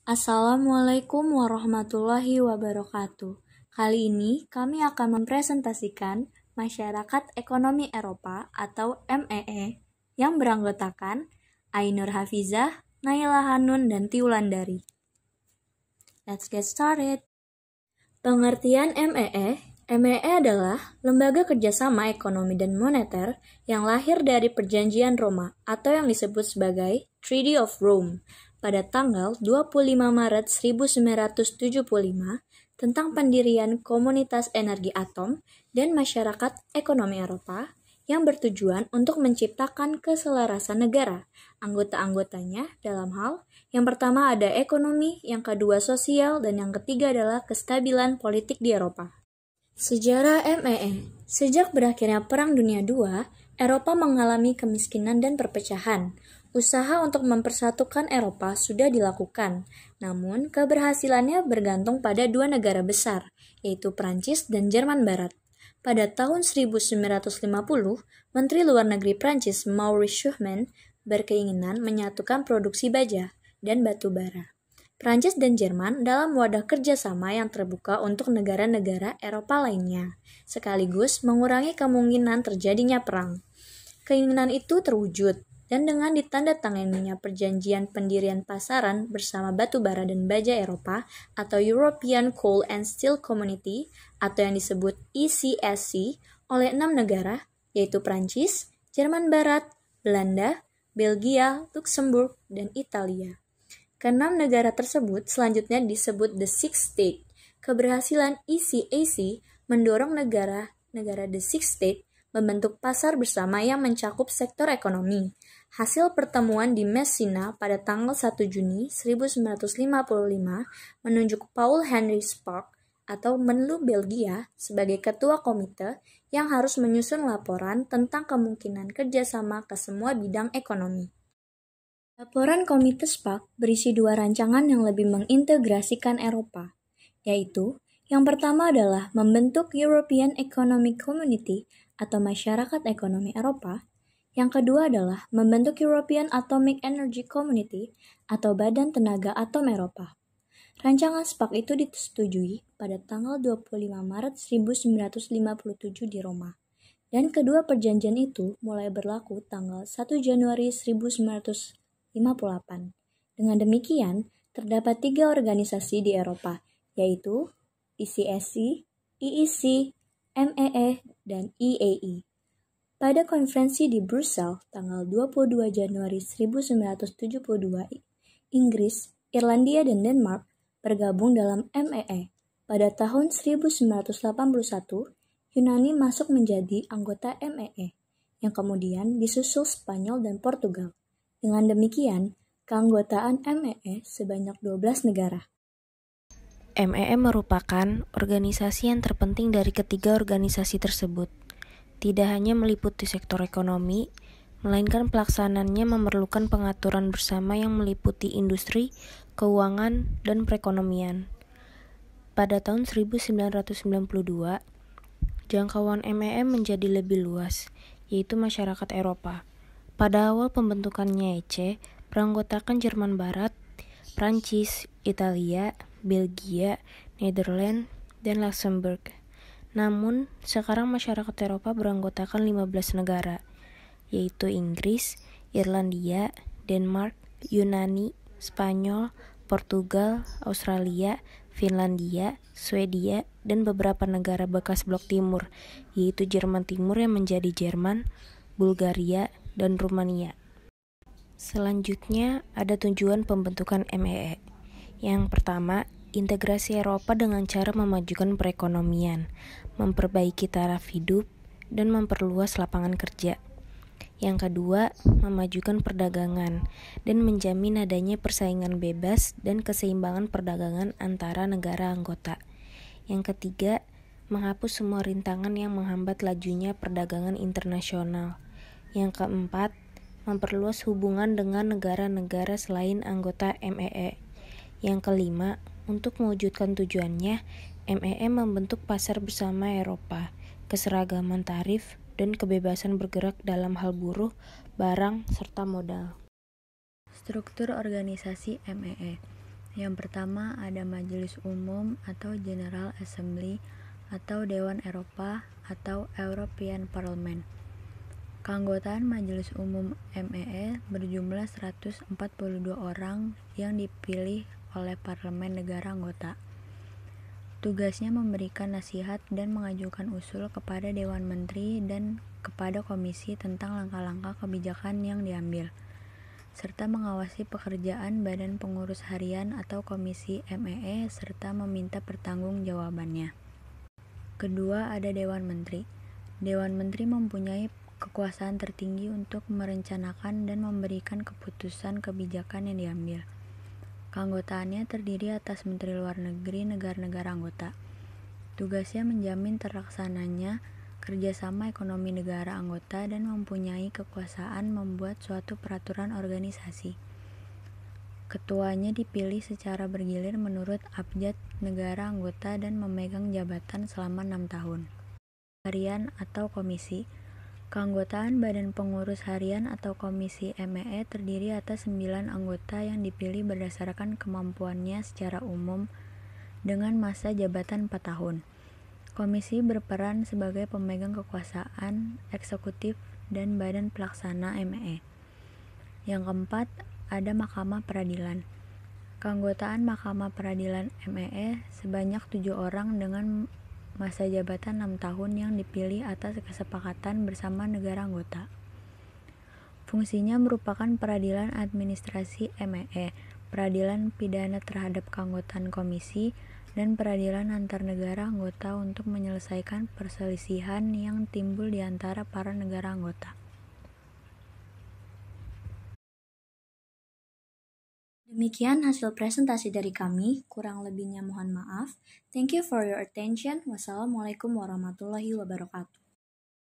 Assalamualaikum warahmatullahi wabarakatuh. Kali ini kami akan mempresentasikan Masyarakat Ekonomi Eropa atau MEE yang beranggotakan Ainur Hafizah, Naila Hanun, dan Tiulandari. Let's get started. Pengertian MEE. MEE adalah lembaga kerjasama ekonomi dan moneter yang lahir dari Perjanjian Roma atau yang disebut sebagai Treaty of Rome pada tanggal 25 Maret 1975 tentang pendirian Komunitas Energi Atom dan Masyarakat Ekonomi Eropa yang bertujuan untuk menciptakan keselarasan negara. Anggota-anggotanya dalam hal yang pertama ada ekonomi, yang kedua sosial, dan yang ketiga adalah kestabilan politik di Eropa. Sejarah MEE. Sejak berakhirnya Perang Dunia II, Eropa mengalami kemiskinan dan perpecahan. Usaha untuk mempersatukan Eropa sudah dilakukan, namun keberhasilannya bergantung pada dua negara besar, yaitu Prancis dan Jerman Barat. Pada tahun 1950, Menteri Luar Negeri Prancis Maurice Schumann berkeinginan menyatukan produksi baja dan batu bara Prancis dan Jerman dalam wadah kerjasama yang terbuka untuk negara-negara Eropa lainnya, sekaligus mengurangi kemungkinan terjadinya perang. Keinginan itu terwujud, dan dengan ditandatanganinya perjanjian pendirian pasaran bersama batu bara dan baja Eropa atau European Coal and Steel Community atau yang disebut ECSC oleh 6 negara, yaitu Prancis, Jerman Barat, Belanda, Belgia, Luxembourg, dan Italia. Keenam negara tersebut selanjutnya disebut The Six State. Keberhasilan ECAC mendorong negara-negara The Six State membentuk pasar bersama yang mencakup sektor ekonomi. Hasil pertemuan di Messina pada tanggal 1 Juni 1955 menunjuk Paul Henry Spaak atau Menlu Belgia sebagai ketua komite yang harus menyusun laporan tentang kemungkinan kerjasama ke semua bidang ekonomi. Laporan Komite Spaak berisi dua rancangan yang lebih mengintegrasikan Eropa, yaitu yang pertama adalah membentuk European Economic Community atau Masyarakat Ekonomi Eropa, yang kedua adalah membentuk European Atomic Energy Community atau Badan Tenaga Atom Eropa. Rancangan Spaak itu disetujui pada tanggal 25 Maret 1957 di Roma, dan kedua perjanjian itu mulai berlaku tanggal 1 Januari 1958. Dengan demikian, terdapat 3 organisasi di Eropa, yaitu ECSC, EEC, MEE, dan EAE. Pada konferensi di Brussels tanggal 22 Januari 1972, Inggris, Irlandia, dan Denmark bergabung dalam MEE. Pada tahun 1981, Yunani masuk menjadi anggota MEE, yang kemudian disusul Spanyol dan Portugal. Dengan demikian, keanggotaan MEE sebanyak 12 negara. MEE merupakan organisasi yang terpenting dari ketiga organisasi tersebut. Tidak hanya meliputi sektor ekonomi, melainkan pelaksanaannya memerlukan pengaturan bersama yang meliputi industri, keuangan, dan perekonomian. Pada tahun 1992, jangkauan MEE menjadi lebih luas, yaitu masyarakat Eropa. Pada awal pembentukannya EC, beranggotakan Jerman Barat, Prancis, Italia, Belgia, Nederland, dan Luxembourg. Namun, sekarang masyarakat Eropa beranggotakan 15 negara, yaitu Inggris, Irlandia, Denmark, Yunani, Spanyol, Portugal, Australia, Finlandia, Swedia, dan beberapa negara bekas blok timur, yaitu Jerman Timur yang menjadi Jerman, Bulgaria, dan Rumania. Selanjutnya, ada tujuan pembentukan MEE. Yang pertama, integrasi Eropa dengan cara memajukan perekonomian, memperbaiki taraf hidup, dan memperluas lapangan kerja. Yang kedua, memajukan perdagangan dan menjamin adanya persaingan bebas dan keseimbangan perdagangan antara negara anggota. Yang ketiga, menghapus semua rintangan yang menghambat lajunya perdagangan internasional. Yang keempat, memperluas hubungan dengan negara-negara selain anggota MEE. Yang kelima, untuk mewujudkan tujuannya, MEE membentuk pasar bersama Eropa, keseragaman tarif, dan kebebasan bergerak dalam hal buruh, barang, serta modal. Struktur organisasi MEE. Yang pertama ada Majelis Umum atau General Assembly atau Dewan Eropa atau European Parliament. Keanggotaan Majelis Umum MEE berjumlah 142 orang yang dipilih oleh parlemen negara anggota. Tugasnya memberikan nasihat dan mengajukan usul kepada Dewan Menteri dan kepada Komisi tentang langkah-langkah kebijakan yang diambil, serta mengawasi pekerjaan Badan Pengurus Harian atau Komisi MEE serta meminta pertanggungjawabannya. Kedua, ada Dewan Menteri. Dewan Menteri mempunyai kekuasaan tertinggi untuk merencanakan dan memberikan keputusan kebijakan yang diambil. Keanggotaannya terdiri atas Menteri Luar Negeri negara-negara anggota. Tugasnya menjamin terlaksananya kerjasama ekonomi negara anggota dan mempunyai kekuasaan membuat suatu peraturan organisasi. Ketuanya dipilih secara bergilir menurut abjad negara anggota dan memegang jabatan selama 6 tahun. Harian atau komisi. Keanggotaan Badan Pengurus Harian atau Komisi MEE terdiri atas 9 anggota yang dipilih berdasarkan kemampuannya secara umum dengan masa jabatan 4 tahun. Komisi berperan sebagai pemegang kekuasaan eksekutif dan badan pelaksana MEE. Yang keempat, ada Mahkamah Peradilan. Keanggotaan Mahkamah Peradilan MEE sebanyak 7 orang dengan masa jabatan 6 tahun yang dipilih atas kesepakatan bersama negara anggota. Fungsinya merupakan peradilan administrasi MEE, peradilan pidana terhadap keanggotaan komisi, dan peradilan antar negara anggota untuk menyelesaikan perselisihan yang timbul di antara para negara anggota. Demikian hasil presentasi dari kami, kurang lebihnya mohon maaf. Thank you for your attention. Wassalamualaikum warahmatullahi wabarakatuh.